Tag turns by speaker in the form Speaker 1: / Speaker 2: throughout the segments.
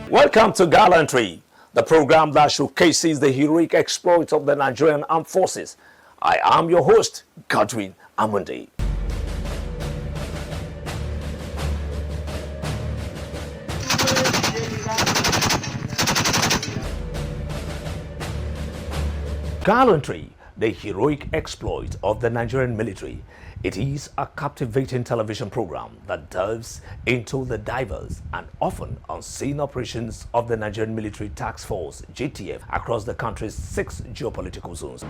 Speaker 1: Welcome to Gallantry, the program that showcases the heroic exploits of the Nigerian Armed Forces. I am your host, Gwabin, Amunde. Gallantry, the heroic exploit of the Nigerian military. It is a captivating television program that delves into the diverse and often unseen operations of the Nigerian Military Task Force, GTF, across the country's 6 geopolitical zones.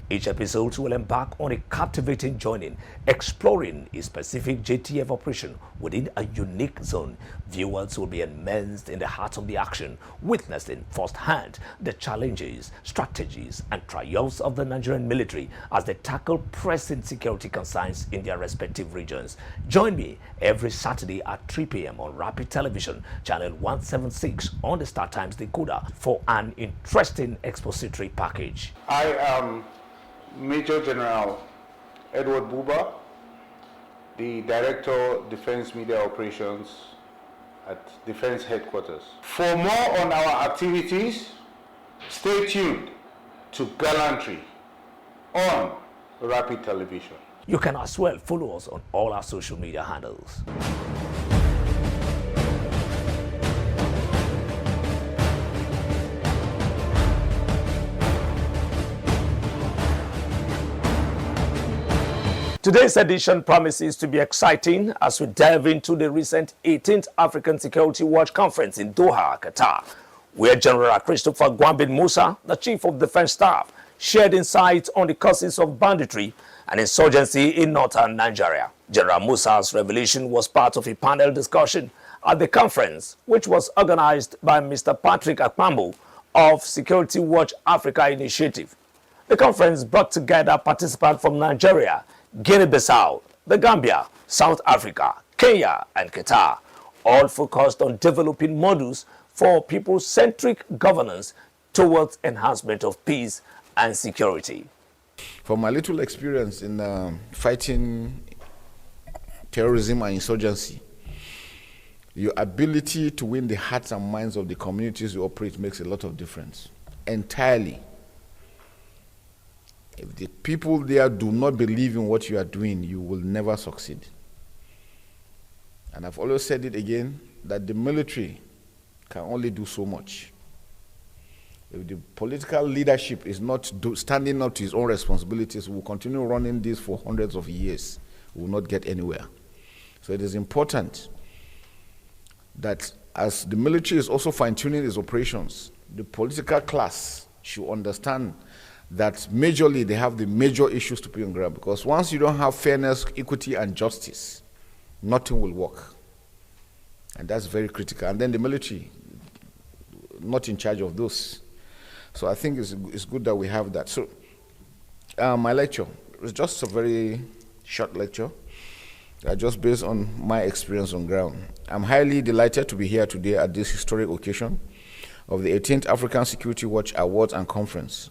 Speaker 1: Each episode will embark on a captivating journey, exploring a specific JTF operation within a unique zone. Viewers will be immersed in the heart of the action, witnessing firsthand the challenges, strategies, and triumphs of the Nigerian military as they tackle pressing security concerns in their respective regions. Join me every Saturday at 3 p.m. on Rapid Television, channel 176 on the Star Times decoder for an interesting expository package.
Speaker 2: I am Major General Edward Buba, the Director, Defense Media Operations at Defense Headquarters. For more on our activities, stay tuned to Gallantry on Rapid Television.
Speaker 1: You can as well follow us on all our social media handles. Today's edition promises to be exciting as we delve into the recent 18th African Security Watch Conference in Doha, Qatar, where General Christopher Gwabin Musa, the Chief of Defense Staff, shared insights on the causes of banditry and insurgency in northern Nigeria. General Musa's revelation was part of a panel discussion at the conference, which was organized by Mr. Patrick Akpambo of Security Watch Africa Initiative. The conference brought together participants from Nigeria, Guinea-Bissau, the Gambia, South Africa, Kenya, and Qatar, all focused on developing models for people-centric governance towards enhancement of peace and security.
Speaker 3: From my little experience in fighting terrorism and insurgency, your ability to win the hearts and minds of the communities you operate makes a lot of difference, entirely. If the people there do not believe in what you are doing, you will never succeed. And I've always said it again, that the military can only do so much. If the political leadership is not standing up to its own responsibilities, we will continue running this for hundreds of years. We will not get anywhere. So it is important that as the military is also fine-tuning its operations, the political class should understand that majorly they have the major issues to put on ground, because once you don't have fairness, equity, and justice, nothing will work. And that's very critical. And then the military, not in charge of those. So I think it's good that we have that. So my lecture was just a very short lecture, just based on my experience on ground. I'm highly delighted to be here today at this historic occasion of the 18th African Security Watch Awards and Conference.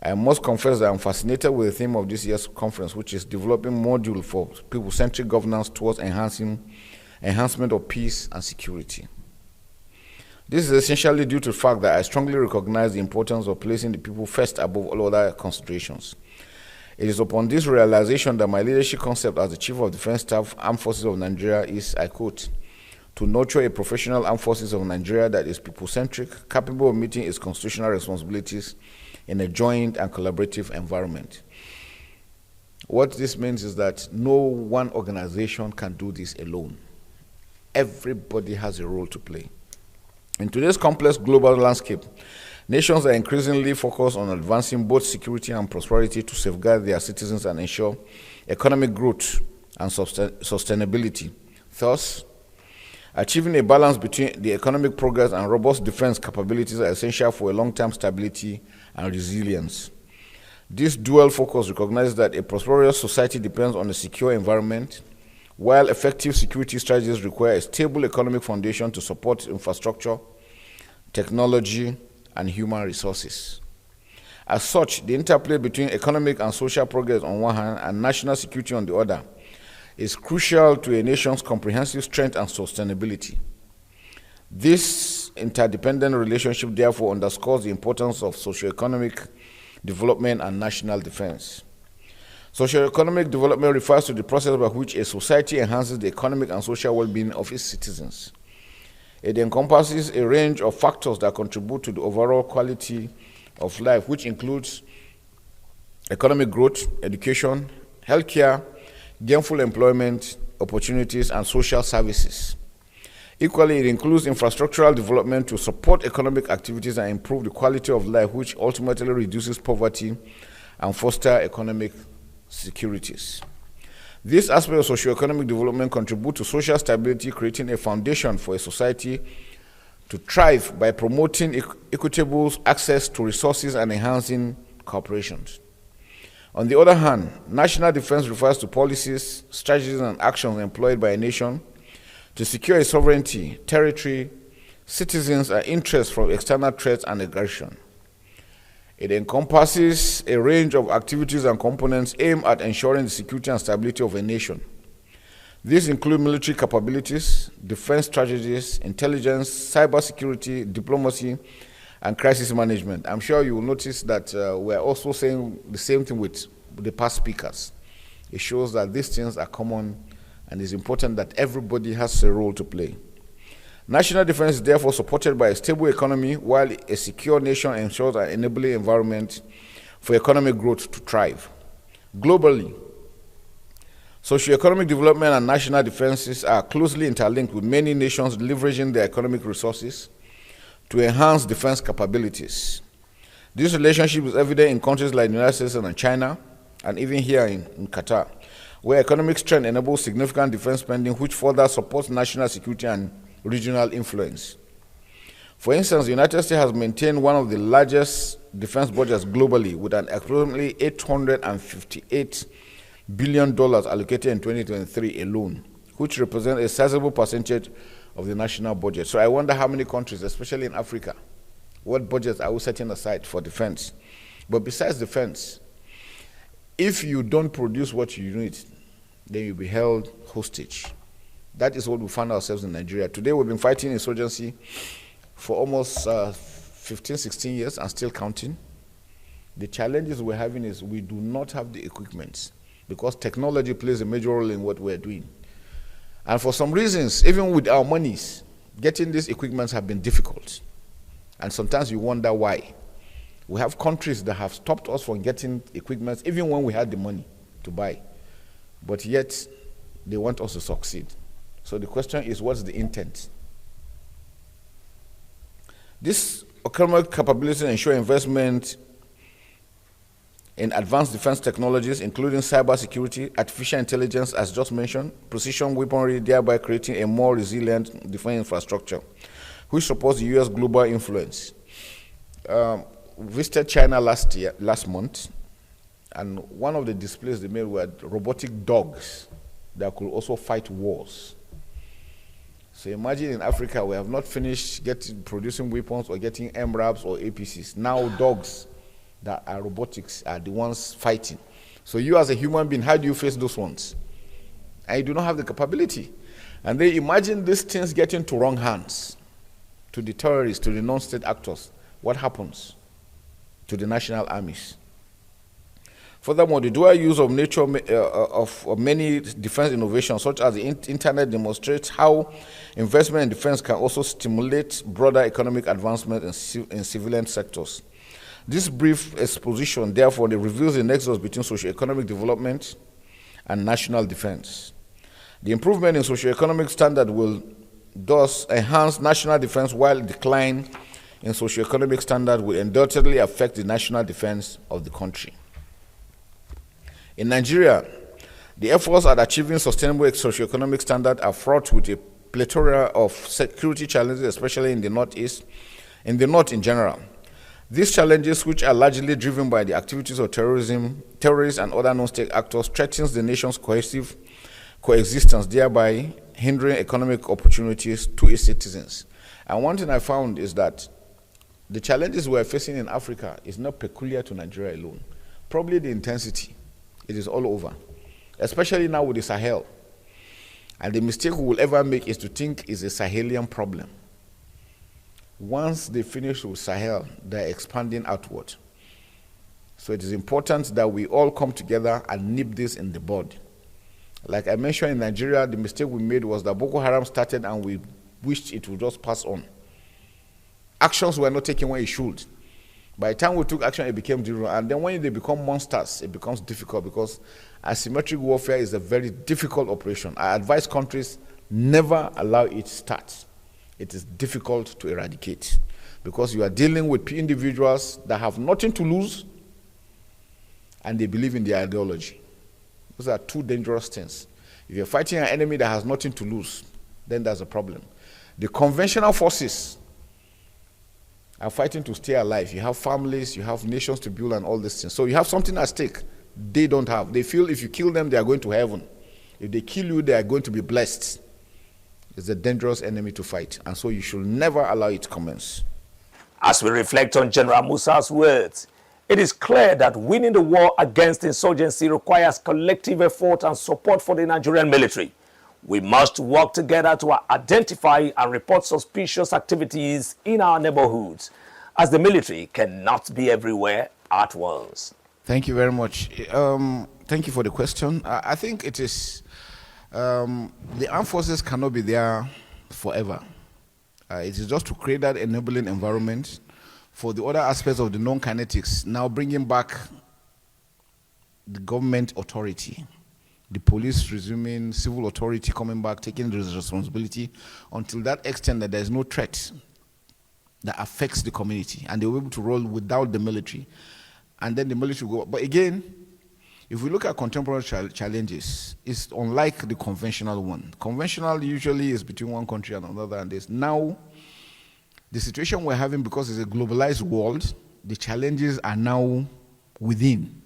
Speaker 3: I must confess that I'm fascinated with the theme of this year's conference, which is developing module for people-centric governance towards enhancement of peace and security. This is essentially due to the fact that I strongly recognize the importance of placing the people first above all other considerations. It is upon this realization that my leadership concept as the Chief of Defense Staff, Armed Forces of Nigeria is, I quote, to nurture a professional Armed Forces of Nigeria that is people-centric, capable of meeting its constitutional responsibilities in a joint and collaborative environment. What this means is that no one organization can do this alone. Everybody has a role to play. In today's complex global landscape, nations are increasingly focused on advancing both security and prosperity to safeguard their citizens and ensure economic growth and sustainability. Thus, achieving a balance between the economic progress and robust defense capabilities are essential for a long-term stability and resilience. This dual focus recognizes that a prosperous society depends on a secure environment, while effective security strategies require a stable economic foundation to support infrastructure, technology, and human resources. As such, the interplay between economic and social progress on one hand and national security on the other is crucial to a nation's comprehensive strength and sustainability. This interdependent relationship therefore underscores the importance of socioeconomic development and national defense. Socioeconomic development refers to the process by which a society enhances the economic and social well-being of its citizens. It encompasses a range of factors that contribute to the overall quality of life, which includes economic growth, education, healthcare, gainful employment opportunities, and social services. Equally, it includes infrastructural development to support economic activities and improve the quality of life, which ultimately reduces poverty and foster economic securities. This aspect of socioeconomic development contributes to social stability, creating a foundation for a society to thrive by promoting equitable access to resources and enhancing cooperation. On the other hand, national defense refers to policies, strategies, and actions employed by a nation to secure its sovereignty, territory, citizens, and interests from external threats and aggression. It encompasses a range of activities and components aimed at ensuring the security and stability of a nation. These include military capabilities, defense strategies, intelligence, cybersecurity, diplomacy, and crisis management. I'm sure you will notice that we're also saying the same thing with the past speakers. It shows that these things are common and it's important that everybody has a role to play. National defense is therefore supported by a stable economy, while a secure nation ensures an enabling environment for economic growth to thrive. Globally, socioeconomic development and national defenses are closely interlinked, with many nations leveraging their economic resources to enhance defense capabilities. This relationship is evident in countries like the United States and China, and even here in Qatar, where economic strength enables significant defense spending, which further supports national security and regional influence. For instance, the United States has maintained one of the largest defense budgets globally, with an approximately $858 billion allocated in 2023 alone, which represents a sizable percentage of the national budget. So I wonder how many countries, especially in Africa, what budgets are we setting aside for defense? But besides defense, if you don't produce what you need, then you'll be held hostage. That is what we find ourselves in Nigeria. Today we've been fighting insurgency for almost 15, 16 years and still counting. The challenges we're having is we do not have the equipment, because technology plays a major role in what we're doing. And for some reasons, even with our monies, getting these equipments have been difficult. And sometimes you wonder why. We have countries that have stopped us from getting equipment even when we had the money to buy. But yet, they want us to succeed. So the question is, what's the intent? This economic capability ensure investment in advanced defense technologies, including cybersecurity, artificial intelligence, as just mentioned, precision weaponry, thereby creating a more resilient defense infrastructure, which supports the U.S. global influence. We visited China last month, and one of the displays they made were robotic dogs that could also fight wars. So imagine in Africa, we have not finished producing weapons or getting MRAPs or APCs. Now dogs that are robotics are the ones fighting. So you as a human being, how do you face those ones? And you do not have the capability. And then imagine these things getting to wrong hands, to the terrorists, to the non-state actors. What happens to the national armies? Furthermore, the dual use of nature of many defense innovations, such as the internet, demonstrates how investment in defense can also stimulate broader economic advancement in civilian sectors. This brief exposition, therefore, reveals the nexus between socioeconomic development and national defense. The improvement in socioeconomic standard will thus enhance national defense, while decline in socioeconomic standard will undoubtedly affect the national defense of the country. In Nigeria, the efforts at achieving sustainable socioeconomic standards are fraught with a plethora of security challenges, especially in the Northeast, in the North in general. These challenges, which are largely driven by the activities of terrorists and other non-state actors, threatens the nation's cohesive coexistence, thereby hindering economic opportunities to its citizens. And one thing I found is that The challenges we are facing in Africa is not peculiar to Nigeria alone. Probably the intensity, it is all over, especially now with the Sahel. And the mistake we will ever make is to think it's a Sahelian problem. Once they finish with Sahel, they're expanding outward. So it is important that we all come together and nip this in the bud. Like I mentioned, in Nigeria, the mistake we made was that Boko Haram started and we wished it would just pass on. Actions were not taken when it should. By the time we took action, it became zero. And then when they become monsters, it becomes difficult because asymmetric warfare is a very difficult operation. I advise countries never allow it to start. It is difficult to eradicate because you are dealing with individuals that have nothing to lose and they believe in their ideology. Those are two dangerous things. If you're fighting an enemy that has nothing to lose, then there's a problem. The conventional forces are fighting to stay alive. You have families, you have nations to build and all these things. So you have something at stake they don't have. They feel if you kill them, they are going to heaven. If they kill you, they are going to be blessed. It's a dangerous enemy to fight, and so you should never allow it to commence.
Speaker 1: As we reflect on General Musa's words, it is clear that winning the war against insurgency requires collective effort and support for the Nigerian military. We must work together to identify and report suspicious activities in our neighborhoods, as the military cannot be everywhere at once.
Speaker 3: Thank you very much. Thank you for the question. I think it is, the armed forces cannot be there forever. It is just to create that enabling environment for the other aspects of the non-kinetics, now bringing back the government authority, the police resuming, civil authority coming back, taking the responsibility until that extent that there is no threat that affects the community, and they will be able to roll without the military, and then the military will go. But again, if we look at contemporary challenges, it's unlike the conventional one. Conventional usually is between one country and another, and this now, the situation we're having, because it's a globalized world, the challenges are now within.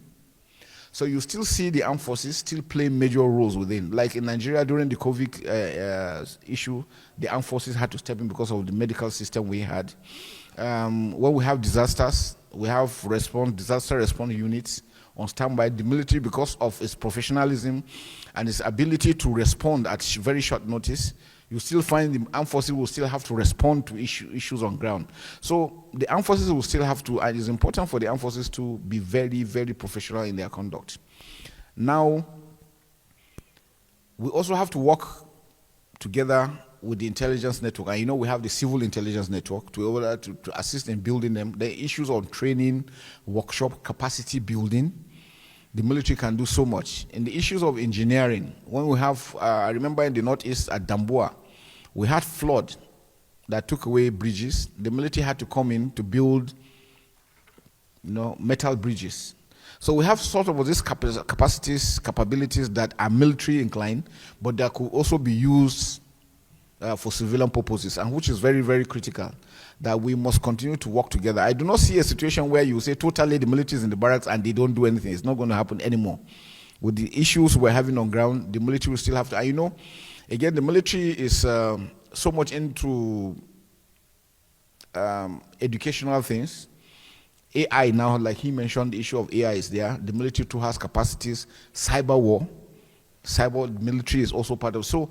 Speaker 3: So you still see the armed forces still play major roles within. Like in Nigeria during the COVID issue, the armed forces had to step in because of the medical system we had. When we have disasters, we have disaster response units on standby. The military, because of its professionalism and its ability to respond at very short notice, you still find the armed forces will still have to respond to issues on ground. So the armed forces will still have to, and it's important for the armed forces to be very, very professional in their conduct. Now, we also have to work together with the intelligence network. And you know we have the civil intelligence network to assist in building them. The issues on training, workshop, capacity building, the military can do so much. In the issues of engineering, when we have, I remember in the northeast at Damboa, we had flood that took away bridges. The military had to come in to build, metal bridges. So we have sort of these capabilities that are military inclined, but that could also be used for civilian purposes, and which is very, very critical, that we must continue to work together. I do not see a situation where you say totally the military is in the barracks and they don't do anything. It's not going to happen anymore. With the issues we're having on ground, the military will still have to, and again, the military is so much into educational things. AI now, like he mentioned, the issue of AI is there. The military too has capacities. Cyber war, military is also part of. So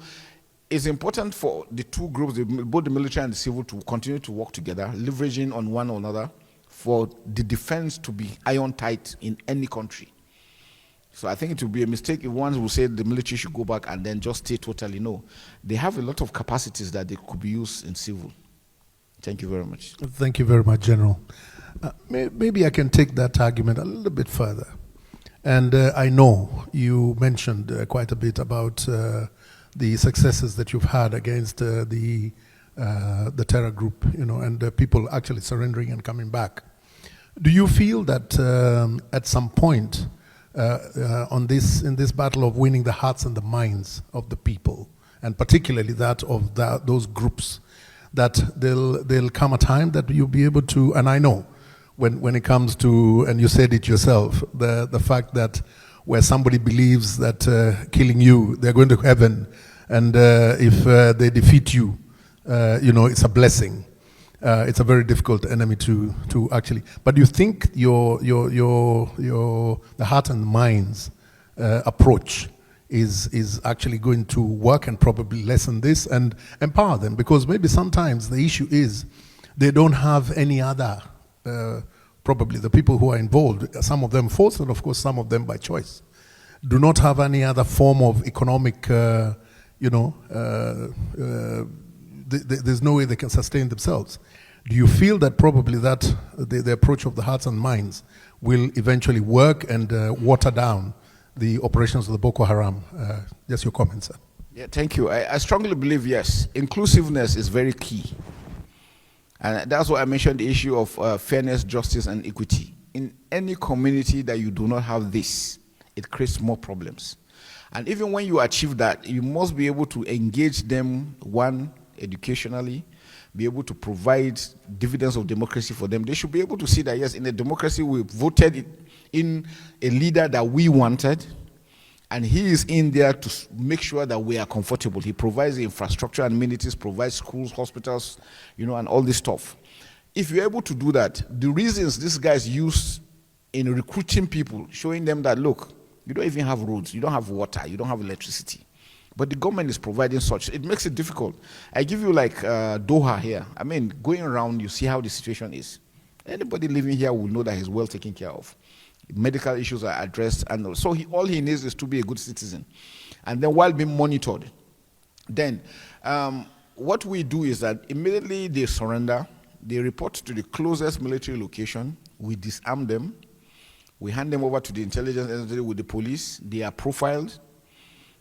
Speaker 3: it's important for the two groups, both the military and the civil, to continue to work together, leveraging on one another for the defense to be iron tight in any country. So I think it would be a mistake if one will say the military should go back and then just stay totally. No. They have a lot of capacities that they could be used in civil. Thank you very much.
Speaker 4: Thank you very much, General. Maybe I can take that argument a little bit further. And I know you mentioned quite a bit about the successes that you've had against the terror group, and people actually surrendering and coming back. Do you feel that at some point in this battle of winning the hearts and the minds of the people, and particularly that of those groups, that there'll come a time that you'll be able to, and I know when it comes to, and you said it yourself, the fact that where somebody believes that killing you, they're going to heaven, and if they defeat you, it's a blessing. it's a very difficult enemy to actually. But you think your the heart and minds approach is actually going to work and probably lessen this and empower them, because maybe sometimes the issue is they don't have any other. Probably the people who are involved, some of them forced, and of course some of them by choice, do not have any other form of economic, there's no way they can sustain themselves. Do you feel that probably that the approach of the hearts and minds will eventually work and water down the operations of the Boko Haram? Just your comments, sir.
Speaker 3: Yeah, thank you. I strongly believe, yes, inclusiveness is very key. And that's why I mentioned the issue of fairness, justice, and equity. In any community that you do not have this, it creates more problems. And even when you achieve that, you must be able to engage them, one, educationally, be able to provide dividends of democracy for them. They should be able to see that, yes, in a democracy, we voted in a leader that we wanted, and he is in there to make sure that we are comfortable. He provides the infrastructure and amenities, provides schools, hospitals, and all this stuff. If you're able to do that, the reasons these guys use in recruiting people, showing them that, look, you don't even have roads, you don't have water, you don't have electricity, but the government is providing such. It makes it difficult. I give you like Doha here. I mean, going around, you see how the situation is. Anybody living here will know that he's well taken care of. Medical issues are addressed, and so all he needs is to be a good citizen, and then while being monitored. Then what we do is that immediately they surrender, they report to the closest military location, we disarm them, we hand them over to the intelligence agency with the police, they are profiled,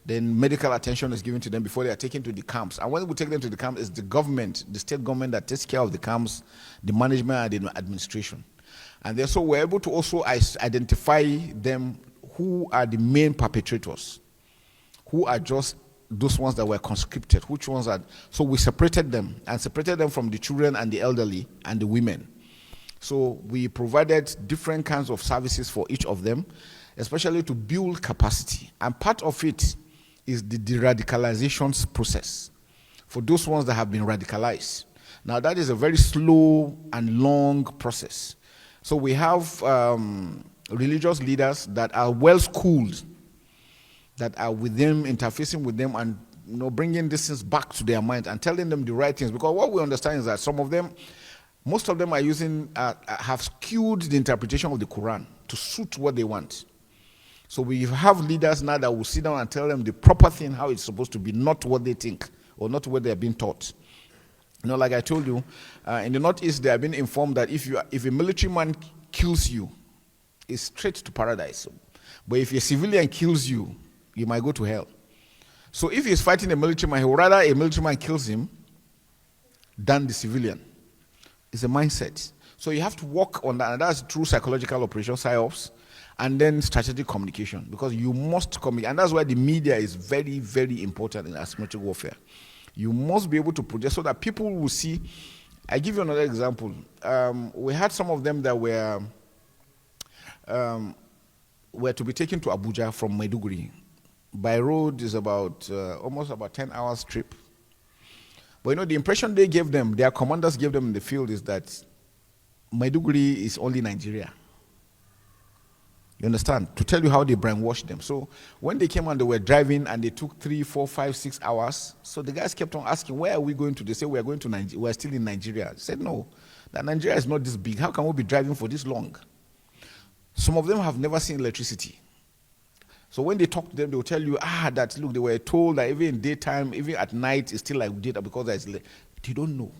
Speaker 3: then medical attention is given to them before they are taken to the camps. And when we take them to the camps, it's the government, the state government, that takes care of the camps, the management and the administration. And then so we're able to also identify them, who are the main perpetrators, who are just those ones that were conscripted, which ones are. So we separated them from the children and the elderly and the women. So we provided different kinds of services for each of them, especially to build capacity. And part of it is the de-radicalization process for those ones that have been radicalized. Now that is a very slow and long process. So we have religious leaders that are well schooled, that are with them, interfacing with them, and bringing these things back to their mind and telling them the right things. Because what we understand is that some of them, most of them are have skewed the interpretation of the Quran to suit what they want. So we have leaders now that will sit down and tell them the proper thing, how it's supposed to be, not what they think or not what they're being taught. Like I told you, in the Northeast, they have been informed that if a military man kills you, it's straight to paradise. But if a civilian kills you, you might go to hell. So if he's fighting a military man, he would rather a military man kills him than the civilian. It's a mindset. So you have to work on that, and that's through psychological operations, PSYOPs, and then strategic communication, because you must communicate. And that's why the media is very, very important in asymmetric warfare. You must be able to project so that people will see. I give you another example. We had some of them that were to be taken to Abuja from Maiduguri. By road is about almost about 10 hours trip. But the impression they gave them, their commanders gave them in the field, is that Maiduguri is only Nigeria. You understand? To tell you how they brainwashed them. So when they came and they were driving and they took 3, 4, 5, 6 hours, so the guys kept on asking, where are we going to? They said, we are going to Nigeria. We are still in Nigeria. They said, no, that Nigeria is not this big. How can we be driving for this long? Some of them have never seen electricity. So when they talk to them, they will tell you, that look, they were told that even in daytime, even at night, it's still like data because they don't know.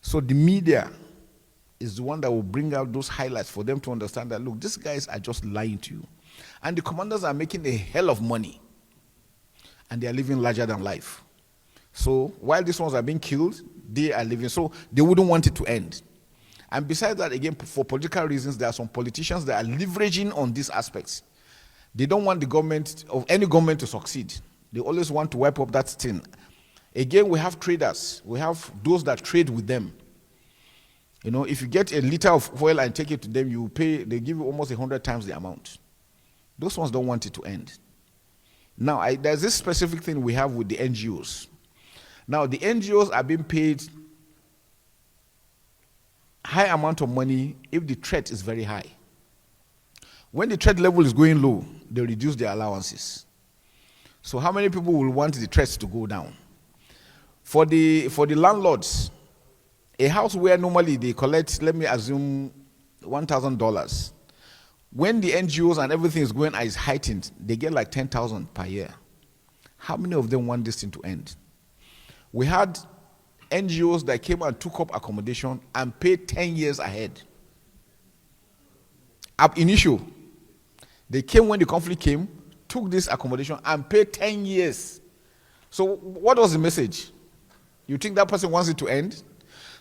Speaker 3: So the media is the one that will bring out those highlights for them to understand that, look, these guys are just lying to you. And the commanders are making a hell of money. And they are living larger than life. So while these ones are being killed, they are living. So they wouldn't want it to end. And besides that, again, for political reasons, there are some politicians that are leveraging on these aspects. They don't want the government, of any government, to succeed. They always want to wipe up that thing. Again, we have traders. We have those that trade with them. If you get a liter of oil and take it to them, you pay, they give you almost 100 times the amount. Those ones don't want it to end. Now, there's this specific thing we have with the NGOs. Now, the NGOs are being paid high amount of money if the threat is very high. When the threat level is going low, they reduce their allowances. So how many people will want the threats to go down? For the landlords, a house where normally they collect, let me assume, $1,000. When the NGOs and everything is going as heightened, they get like 10,000 per year. How many of them want this thing to end? We had NGOs that came and took up accommodation and paid 10 years ahead. Ab initio, they came when the conflict came, took this accommodation and paid 10 years. So what was the message? You think that person wants it to end?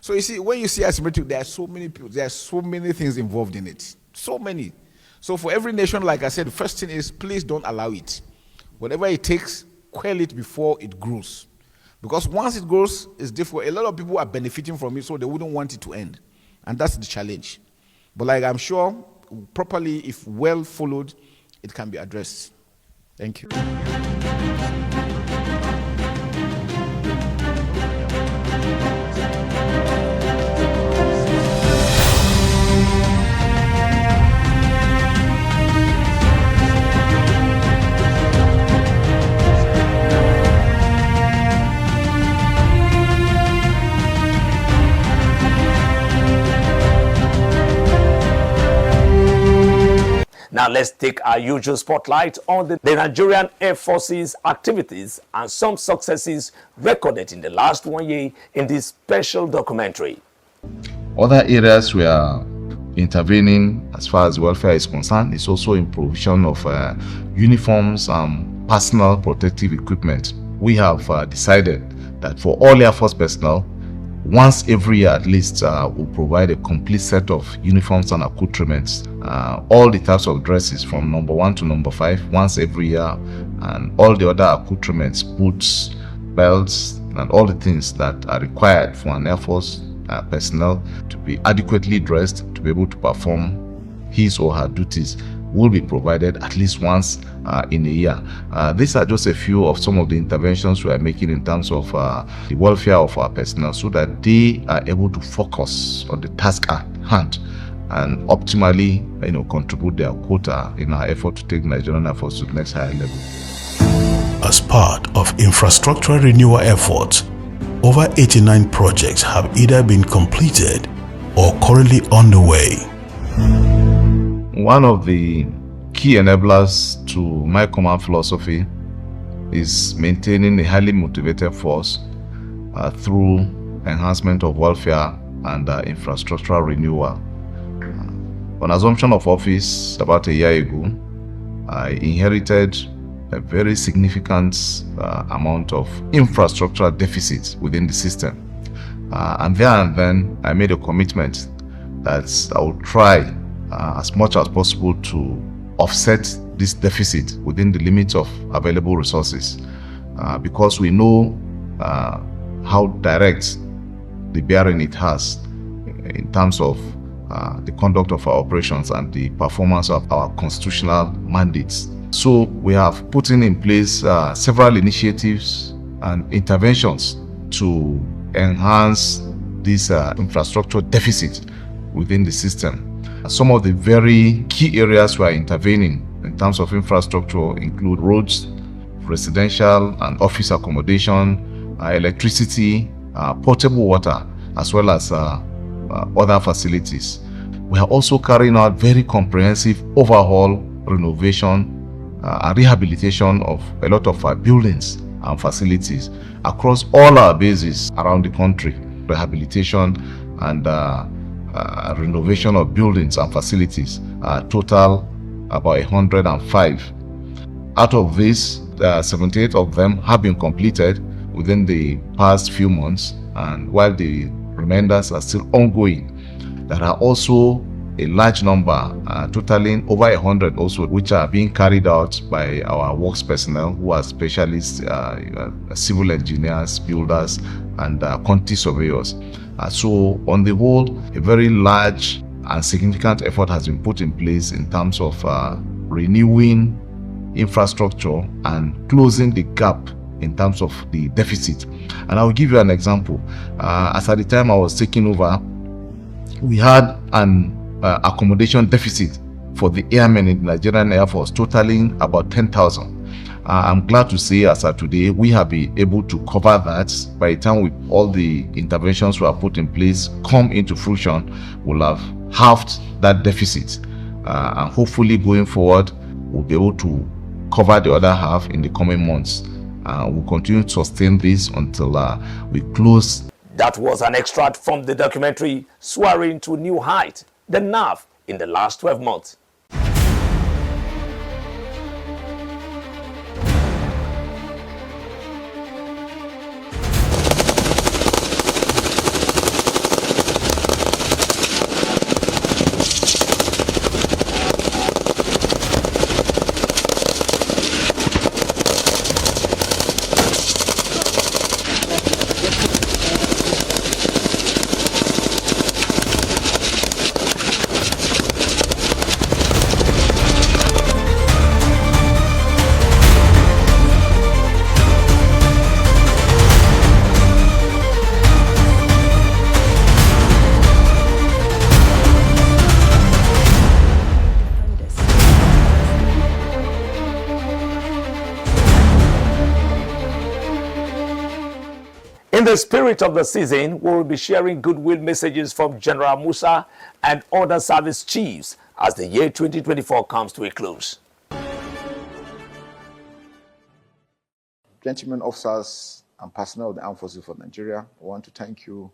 Speaker 3: So you see, when you see asymmetric, there are so many people, there are so many things involved in it. So many. So for every nation, like I said, the first thing is please don't allow it. Whatever it takes, quell it before it grows. Because once it grows, it's difficult. A lot of people are benefiting from it, so they wouldn't want it to end. And that's the challenge. But like I'm sure, properly, if well followed, it can be addressed. Thank you.
Speaker 1: Now let's take our usual spotlight on the Nigerian Air Force's activities and some successes recorded in the last 1 year in this special documentary.
Speaker 5: Other areas we are intervening as far as welfare is concerned is also in provision of uniforms and personal protective equipment. We have decided that for all Air Force personnel, once every year at least, we'll provide a complete set of uniforms and accoutrements, all the types of dresses from number 1 to number 5 once every year, and all the other accoutrements, boots, belts, and all the things that are required for an Air Force personnel to be adequately dressed to be able to perform his or her duties will be provided at least once in a year. These are just a few of some of the interventions we are making in terms of the welfare of our personnel so that they are able to focus on the task at hand and optimally contribute their quota in our effort to take Nigerian Air Force to the next higher level.
Speaker 6: As part of infrastructural renewal efforts, over 89 projects have either been completed or currently underway.
Speaker 5: One of the key enablers to my command philosophy is maintaining a highly motivated force through enhancement of welfare and infrastructural renewal. On assumption of office about a year ago, I inherited a very significant amount of infrastructural deficits within the system. And then I made a commitment that I would try as much as possible to offset this deficit within the limits of available resources, because we know how direct the bearing it has in terms of the conduct of our operations and the performance of our constitutional mandates. So we have put in place several initiatives and interventions to enhance this infrastructure deficit within the system. Some of the very key areas we are intervening in terms of infrastructure include roads, residential and office accommodation, electricity, potable water, as well as other facilities. We are also carrying out very comprehensive overhaul, renovation, and rehabilitation of a lot of our buildings and facilities across all our bases around the country. Rehabilitation and renovation of buildings and facilities total about 105. Out of these, 78 of them have been completed within the past few months, and while the remainders are still ongoing, there are also a large number, totaling over 100 also, which are being carried out by our works personnel who are specialists, civil engineers, builders, and quantity surveyors. So on the whole, a very large and significant effort has been put in place in terms of renewing infrastructure and closing the gap in terms of the deficit. And I will give you an example. As at the time I was taking over, we had an accommodation deficit for the airmen in the Nigerian Air Force, totaling about 10,000. I'm glad to say, as of today, we have been able to cover that. By the time all the interventions we have put in place come into fruition, we'll have halved that deficit. And hopefully going forward, we'll be able to cover the other half in the coming months. We'll continue to sustain this until we close.
Speaker 1: That was an extract from the documentary Soaring to New Height, the NAV in the last 12 months. In the spirit of the season, we will be sharing goodwill messages from General Musa and other service chiefs as the year 2024 comes to a close.
Speaker 3: Gentlemen officers and personnel of the Armed Forces of Nigeria, I want to thank you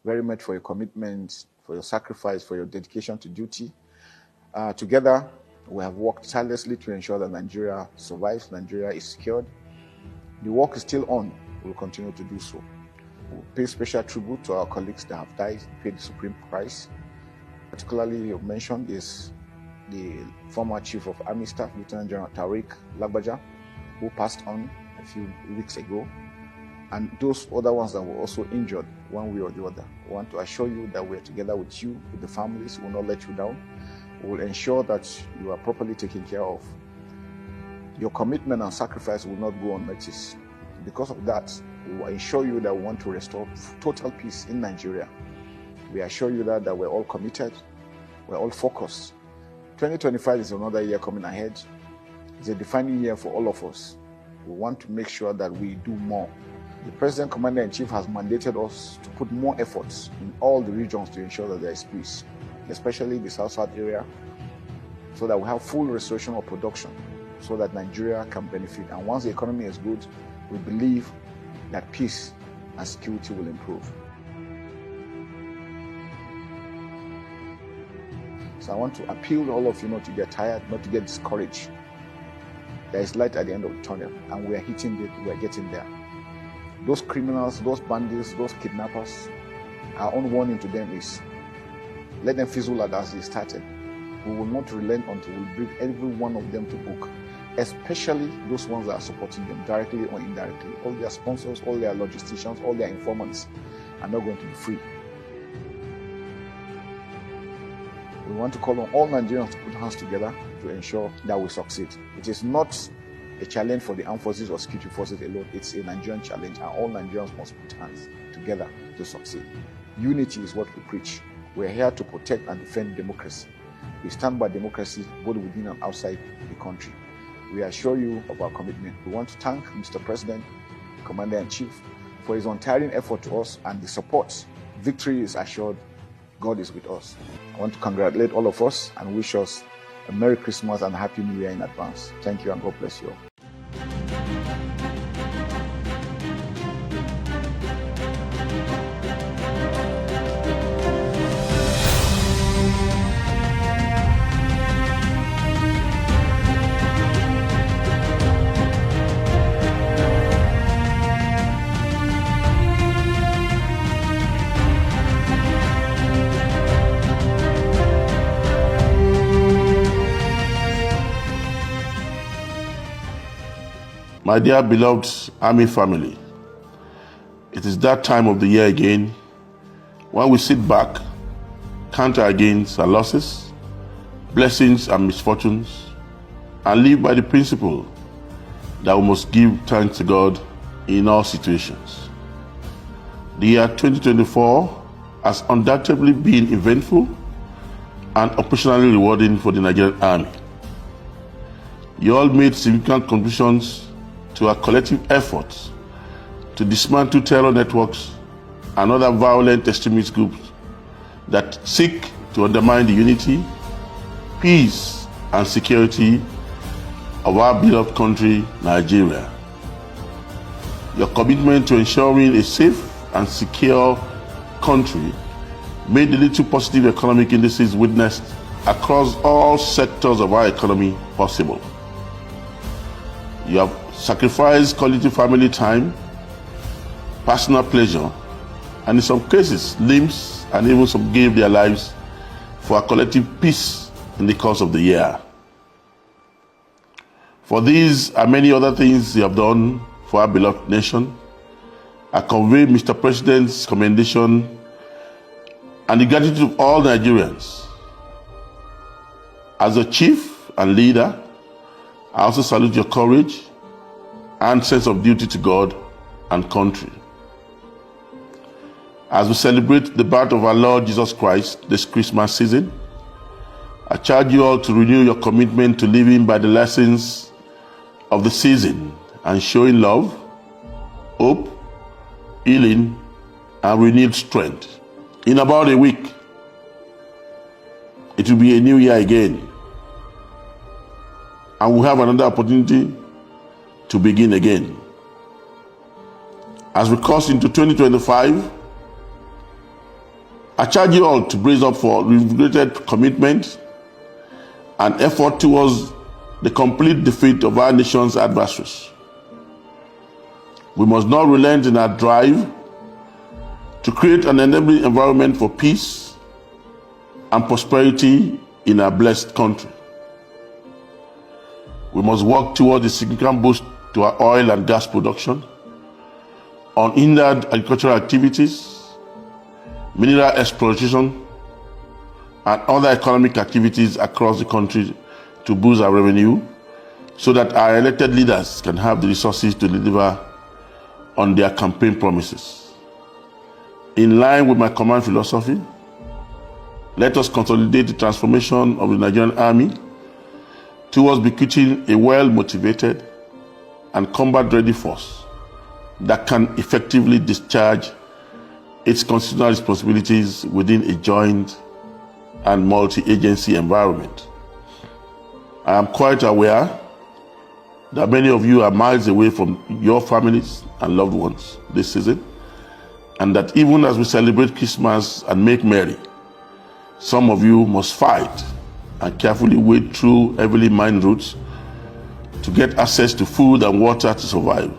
Speaker 3: very much for your commitment, for your sacrifice, for your dedication to duty. Together, we have worked tirelessly to ensure that Nigeria survives, Nigeria is secured. The work is still on. We'll continue to do so. We'll pay special tribute to our colleagues that have died, paid the supreme price. Particularly, you've mentioned is the former Chief of Army Staff, Lieutenant General Tariq Lagbaja, who passed on a few weeks ago, and those other ones that were also injured one way or the other. I want to assure you that we're together with you, with the families. We will not let you down. We will ensure that you are properly taken care of. Your commitment and sacrifice will not go unnoticed. Because of that, we will ensure you that we want to restore total peace in Nigeria. We assure you that we're all committed, we're all focused. 2025 is another year coming ahead. It's a defining year for all of us. We want to make sure that we do more. The President Commander-in-Chief has mandated us to put more efforts in all the regions to ensure that there is peace, especially the South-South area, so that we have full restoration of production, so that Nigeria can benefit. And once the economy is good, we believe that peace and security will improve. So I want to appeal to all of you not to get tired, not to get discouraged. There is light at the end of the tunnel, and we are hitting it, we are getting there. Those criminals, those bandits, those kidnappers, our own warning to them is, let them fizzle out as they started. We will not relent until we bring every one of them to book, especially those ones that are supporting them directly or indirectly. All their sponsors, all their logisticians, all their informants are not going to be free. We want to call on all Nigerians to put hands together to ensure that we succeed. It is not a challenge for the armed forces or security forces alone. It's a Nigerian challenge, and all Nigerians must put hands together to succeed. Unity is what we preach. We're here to protect and defend democracy. We stand by democracy both within and outside the country. We assure you of our commitment. We want to thank Mr. President, Commander-in-Chief, for his untiring effort to us and the support. Victory is assured. God is with us. I want to congratulate all of us and wish us a Merry Christmas and a Happy New Year in advance. Thank you and God bless you all.
Speaker 7: My dear beloved Army family, it is that time of the year again when we sit back, count our gains and losses, blessings and misfortunes, and live by the principle that we must give thanks to God in all situations. The year 2024 has undoubtedly been eventful and operationally rewarding for the Nigerian Army. You all made significant contributions to our collective efforts to dismantle terror networks and other violent extremist groups that seek to undermine the unity, peace, and security of our beloved country, Nigeria. Your commitment to ensuring a safe and secure country made the little positive economic indices witnessed across all sectors of our economy possible. You have sacrificed quality family time, personal pleasure, and in some cases, limbs, and even some gave their lives for our collective peace in the course of the year. For these and many other things you have done for our beloved nation, I convey Mr. President's commendation and the gratitude of all Nigerians. As a chief and leader, I also salute your courage and sense of duty to God and country. As we celebrate the birth of our Lord Jesus Christ this Christmas season, I charge you all to renew your commitment to living by the lessons of the season and showing love, hope, healing, and renewed strength. In about a week, it will be a new year again, and we'll have another opportunity to begin again. As we cross into 2025, I charge you all to brace up for reinvigorated commitment and effort towards the complete defeat of our nation's adversaries. We must not relent in our drive to create an enabling environment for peace and prosperity in our blessed country. We must work towards a significant boost to our oil and gas production, unhindered agricultural activities, mineral exploitation, and other economic activities across the country to boost our revenue so that our elected leaders can have the resources to deliver on their campaign promises. In line with my command philosophy, let us consolidate the transformation of the Nigerian Army towards becoming a well-motivated and combat-ready force that can effectively discharge its constitutional responsibilities within a joint and multi-agency environment. I am quite aware that many of you are miles away from your families and loved ones this season, and that even as we celebrate Christmas and make merry, some of you must fight and carefully wade through heavily mined routes to get access to food and water to survive.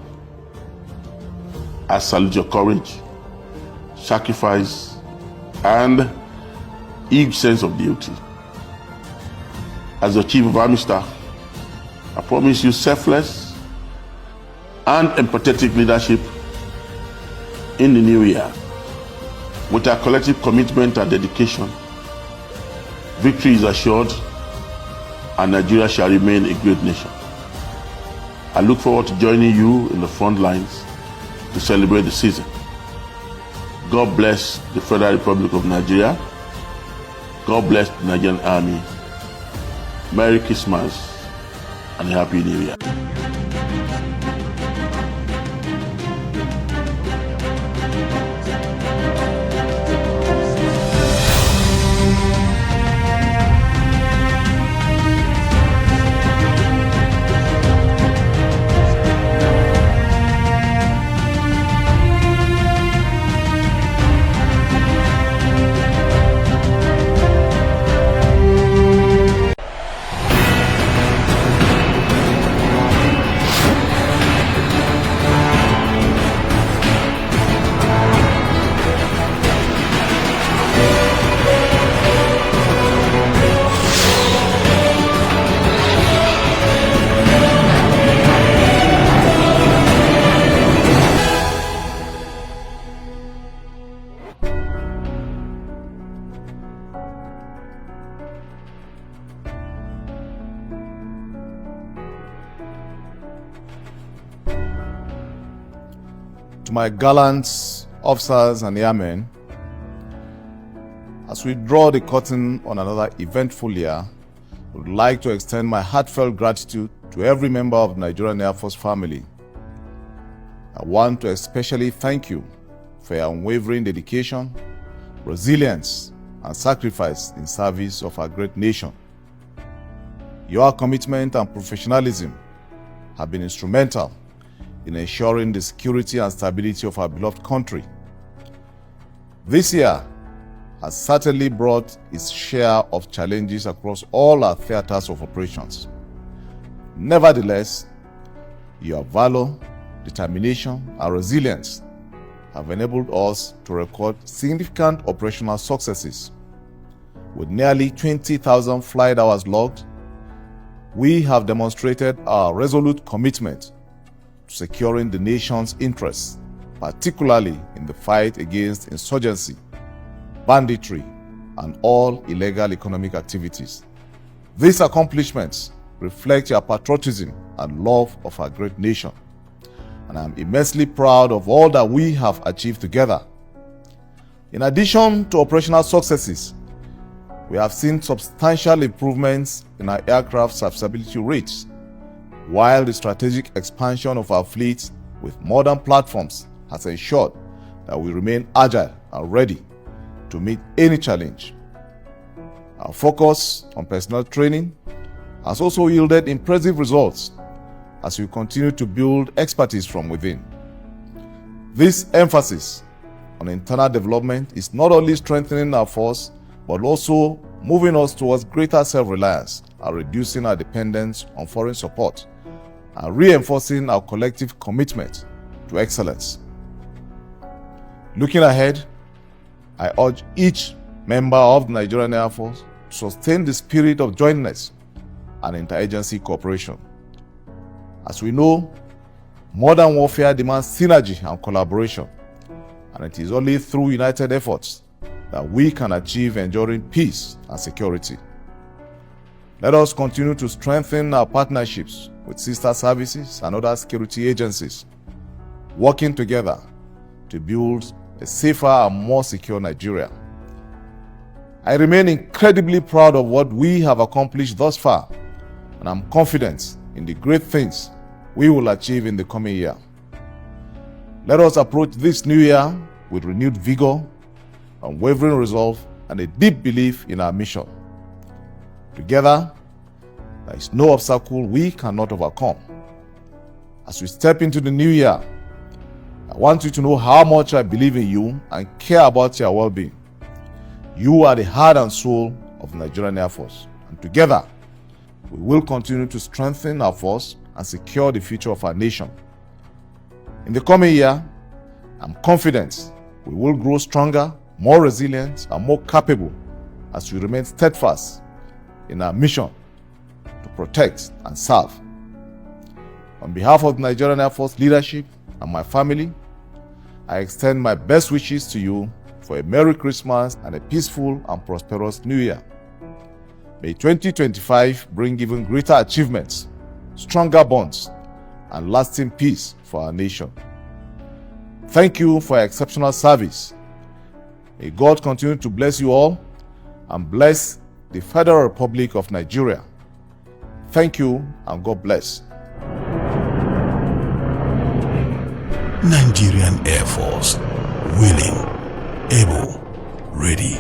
Speaker 7: I salute your courage, sacrifice, and each sense of duty. As the Chief of Army Staff, I promise you selfless and empathetic leadership in the new year. With our collective commitment and dedication, victory is assured and Nigeria shall remain a great nation. I look forward to joining you in the front lines to celebrate the season. God bless the Federal Republic of Nigeria. God bless the Nigerian Army. Merry Christmas and Happy New Year.
Speaker 3: To my gallant officers and airmen, As we draw the curtain on another eventful year, I would like to extend my heartfelt gratitude to every member of the Nigerian Air Force family. I want to especially thank you for your unwavering dedication, resilience, and sacrifice in service of our great nation. Your commitment and professionalism have been instrumental in ensuring the security and stability of our beloved country. This year has certainly brought its share of challenges across all our theaters of operations. Nevertheless, your valor, determination, and resilience have enabled us to record significant operational successes. With nearly 20,000 flight hours logged, we have demonstrated our resolute commitment to securing the nation's interests, particularly in the fight against insurgency, banditry, and all illegal economic activities. These accomplishments reflect your patriotism and love of our great nation, and I'm immensely proud of all that we have achieved together. In addition to operational successes, we have seen substantial improvements in our aircraft serviceability rates, while the strategic expansion of our fleet with modern platforms has ensured that we remain agile and ready to meet any challenge. Our focus on personnel training has also yielded impressive results as we continue to build expertise from within. This emphasis on internal development is not only strengthening our force, but also moving us towards greater self-reliance and reducing our dependence on foreign support and reinforcing our collective commitment to excellence. Looking ahead, I urge each member of the Nigerian Air Force to sustain the spirit of jointness and interagency cooperation. As we know, modern warfare demands synergy and collaboration, and it is only through united efforts that we can achieve enduring peace and security. Let us continue to strengthen our partnerships with sister services and other security agencies, working together to build a safer and more secure Nigeria. I remain incredibly proud of what we have accomplished thus far, and I'm confident in the great things we will achieve in the coming year. Let us approach this new year with renewed vigor, unwavering resolve, and a deep belief in our mission. Together, there is no obstacle we cannot overcome. As we step into the new year, I want you to know how much I believe in you and care about your well-being. You are the heart and soul of the Nigerian Air Force, and together, we will continue to strengthen our force and secure the future of our nation. In the coming year, I'm confident we will grow stronger, more resilient, and more capable as we remain steadfast in our mission to protect and serve. On behalf of the Nigerian Air Force leadership and my family, I extend my best wishes to you for a Merry Christmas and a peaceful and prosperous New Year. May 2025 bring even greater achievements, stronger bonds, and lasting peace for our nation. Thank you for your exceptional service. May God continue to bless you all and bless the Federal Republic of Nigeria. Thank you and God bless.
Speaker 6: Nigerian Air Force, willing, able, ready.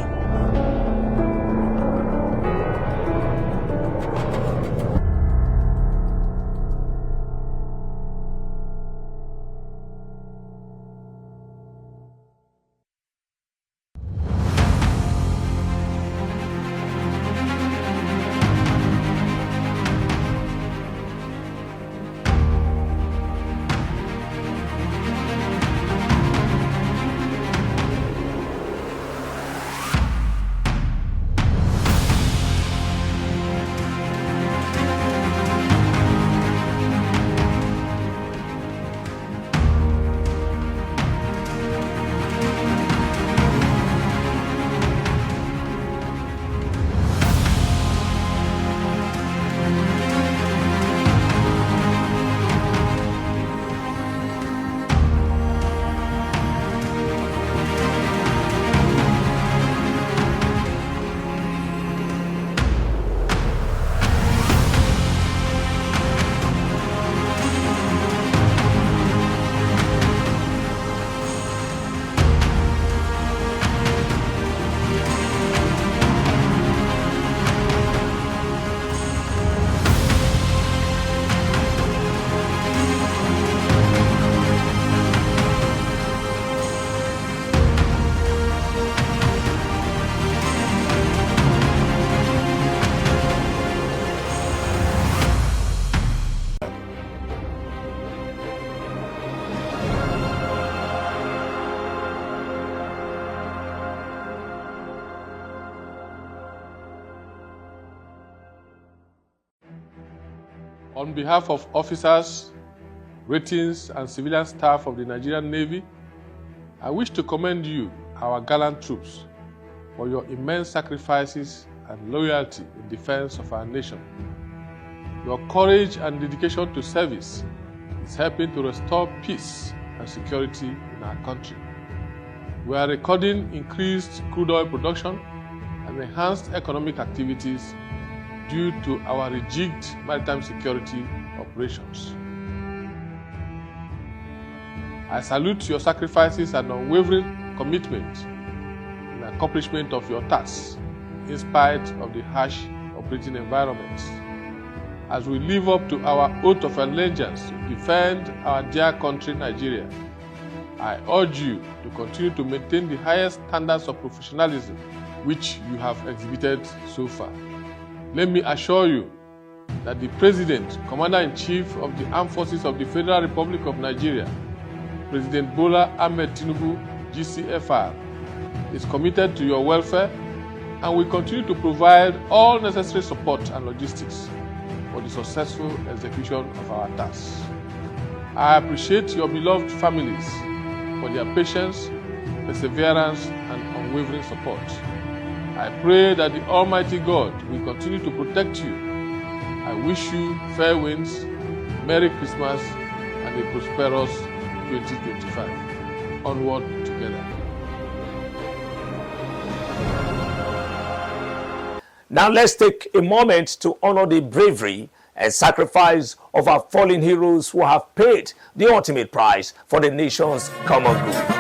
Speaker 8: On behalf of officers, ratings, and civilian staff of the Nigerian Navy, I wish to commend you, our gallant troops, for your immense sacrifices and loyalty in defense of our nation. Your courage and dedication to service is helping to restore peace and security in our country. We are recording increased crude oil production and enhanced economic activities due to our rejigged maritime security operations. I salute your sacrifices and unwavering commitment in accomplishment of your tasks in spite of the harsh operating environments. As we live up to our oath of allegiance to defend our dear country, Nigeria, I urge you to continue to maintain the highest standards of professionalism which you have exhibited so far. Let me assure you that the President, Commander-in-Chief of the Armed Forces of the Federal Republic of Nigeria, President Bola Ahmed Tinubu, GCFR, is committed to your welfare and will continue to provide all necessary support and logistics for the successful execution of our tasks. I appreciate your beloved families for their patience, perseverance, and unwavering support. I pray that the Almighty God will continue to protect you. I wish you fair winds, Merry Christmas, and a prosperous 2025. Onward together.
Speaker 1: Now let's take a moment to honor the bravery and sacrifice of our fallen heroes who have paid the ultimate price for the nation's common good.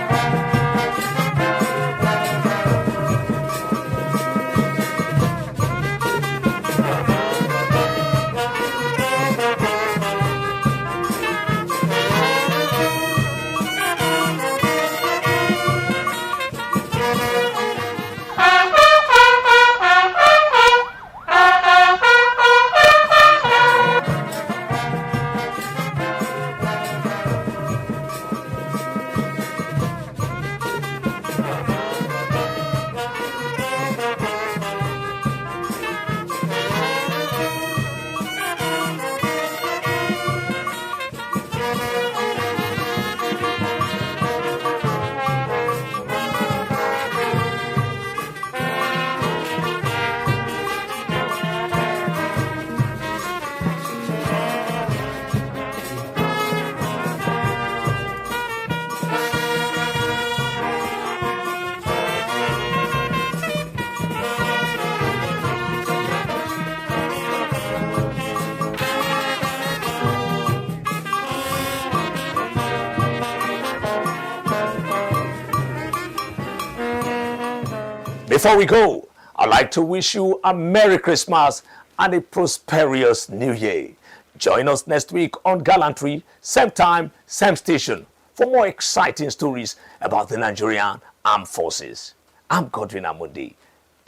Speaker 1: Before we go, I'd like to wish you a Merry Christmas and a prosperous New Year. Join us next week on Gallantry, same time, same station, for more exciting stories about the Nigerian Armed Forces. I'm Gwabin Amunde.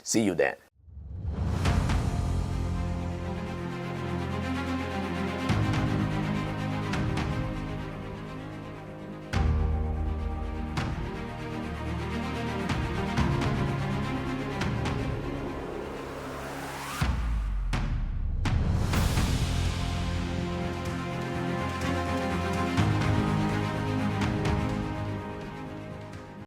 Speaker 1: See you then.